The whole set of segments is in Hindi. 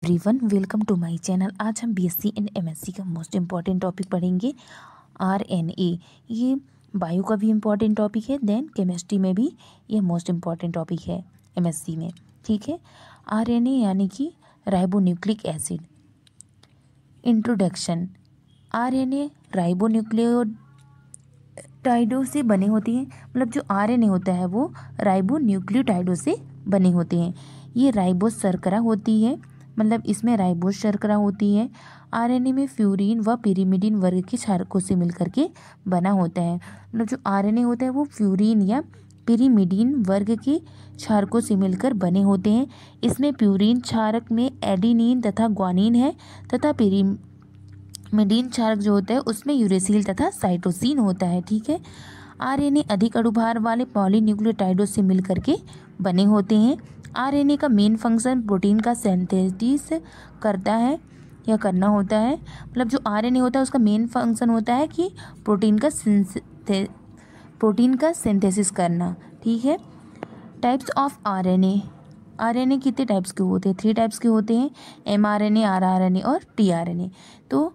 Everyone, welcome to my channel. आज हम बीएससी एंड एमएससी का मोस्ट इम्पॉर्टेंट टॉपिक पढ़ेंगे, आरएनए। ये बायो का भी इम्पॉर्टेंट टॉपिक है, देन केमिस्ट्री में भी ये मोस्ट इम्पॉर्टेंट टॉपिक है एमएससी में। ठीक है, आरएनए यानी कि राइबोन्यूक्लिक एसिड। इंट्रोडक्शन। आरएनए राइबोन्यूक्लियोटाइडों से बने होते हैं, मतलब जो आरएनए होता है वो राइबोन्यूक्लियोटाइडों से बने होते हैं। ये राइबोस शर्करा होती है, मतलब इसमें राइबोस शर्करा होती है। आरएनए में फ्यूरीन व पिरिमिडीन वर्ग के क्षारकों से मिलकर के बना होता है। मतलब जो आरएनए होता है वो फ्यूरीन या पिरिमिडीन वर्ग के क्षारकों से मिलकर बने होते हैं। इसमें प्यूरीन क्षारक में एडेनिन तथा ग्वानिन है, तथा पिरिमिडीन क्षारक जो होता है उसमें यूरेसिल तथा साइटोसिन होता है। ठीक है, आरएनए अधिक अणुभार वाले पॉलीन्यूक्लियोटाइडों से मिलकर के बने होते हैं। आरएनए का मेन फंक्शन प्रोटीन का सिंथेसिस करता है या करना होता है। मतलब जो आरएनए होता है उसका मेन फंक्शन होता है कि प्रोटीन का सिंथेसिस करना। ठीक है, टाइप्स ऑफ आरएनए। आरएनए कितने टाइप्स के होते हैं? 3 टाइप्स के होते हैं, एमआरएनए, आरआरएनए और टीआरएनए। तो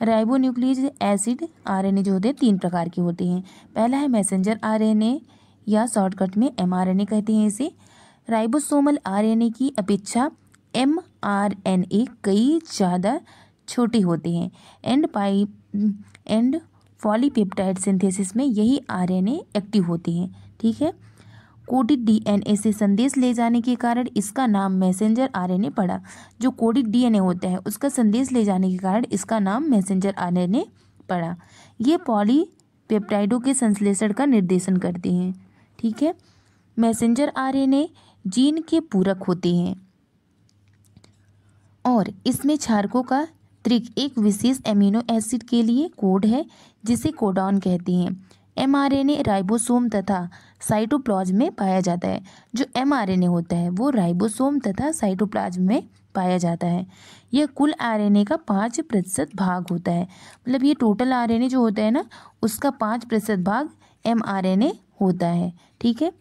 राइबोन्यूक्लिक एसिड आरएनए जो होते हैं 3 प्रकार के होते हैं। पहला है मैसेंजर आरएनए या शॉर्टकट में एमआरएनए कहते हैं इसे। राइबोसोमल आरएनए की अपेक्षा एमआरएनए कई ज़्यादा छोटे होते हैं। एंड पॉलीपेप्टाइड सिंथेसिस में यही आरएनए एक्टिव होते हैं। ठीक है, कोडिड डीएनए से संदेश ले जाने के कारण इसका नाम मैसेंजर आरएनए पड़ा। जो कोडिड डीएनए होता है उसका संदेश ले जाने के कारण इसका नाम मैसेंजर आरएनए पड़ा। ये पॉलीपेप्टाइडों के संश्लेषण का निर्देशन करते हैं। ठीक है, मैसेंजर आरएनए जीन के पूरक होते हैं और इसमें क्षारकों का त्रिक एक विशेष एमिनो एसिड के लिए कोड है जिसे कोडॉन कहते हैं। एमआरएनए राइबोसोम तथा साइटोप्लाज्म में पाया जाता है। जो एमआरएनए होता है वो राइबोसोम तथा साइटोप्लाज्म में पाया जाता है। यह कुल आरएनए का 5% भाग होता है। मतलब ये टोटल आरएनए जो होता है ना उसका 5% भाग एमआरएनए होता है। ठीक है,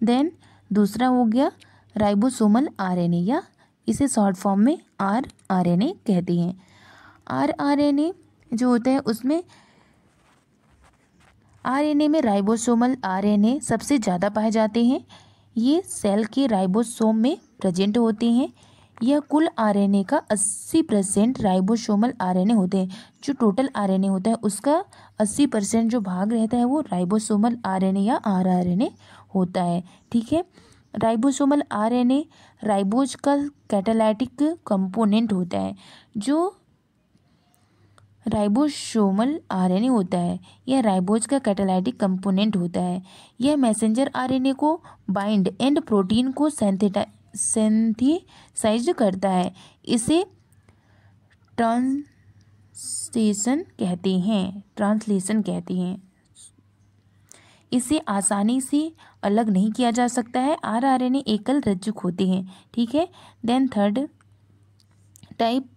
देन दूसरा हो गया राइबोसोमल आरएनए या इसे शॉर्ट फॉर्म में आरआरएनए कहते हैं। आरआरएनए जो होता है उसमें आरएनए में राइबोसोमल आरएनए सबसे ज़्यादा पाए जाते हैं। ये सेल के राइबोसोम में प्रेजेंट होते हैं। यह कुल आरएनए का 80% राइबोसोमल आरएनए होते हैं। जो टोटल आरएनए होता है उसका 80% जो भाग रहता है वो राइबोसोमल आरएनए या आरआरएनए होता है। ठीक है, राइबोसोमल आरएनए राइबोज का कैटालाइटिक कंपोनेंट होता है। जो राइबोसोमल आरएनए होता है यह राइबोज का कैटालाइटिक कंपोनेंट होता है। यह मैसेंजर आरएनए को बाइंड एंड प्रोटीन को सिंथेसाइज करता है। इसे ट्रांसलेशन कहते हैं। इसे आसानी से अलग नहीं किया जा सकता है। आरआरएनए एकल रज्जुक होते हैं। ठीक है, then third type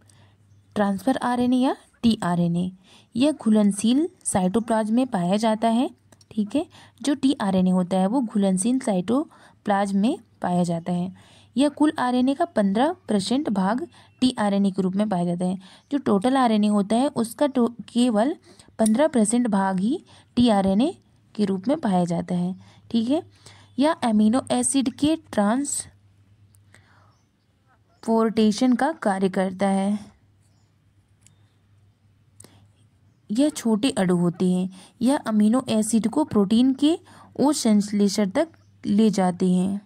transfer RNA या टीआरएनए। यह घुलनशील साइटोप्लाज्म में पाया जाता है। ठीक है, जो टीआरएनए होता है वो घुलनशील साइटोप्लाज्म में पाया जाता है। यह कुल आरएनए का 15% भाग टीआरएनए के रूप में पाया जाता है। जो टोटल आरएनए होता है उसका केवल 15% भाग ही टीआरएनए के रूप में पाया जाता है। ठीक है, यह एमिनो एसिड के ट्रांसपोर्टेशन का कार्य करता है। यह छोटे अणु होते हैं। यह अमीनो एसिड को प्रोटीन के उस संश्लेषण तक ले जाते हैं।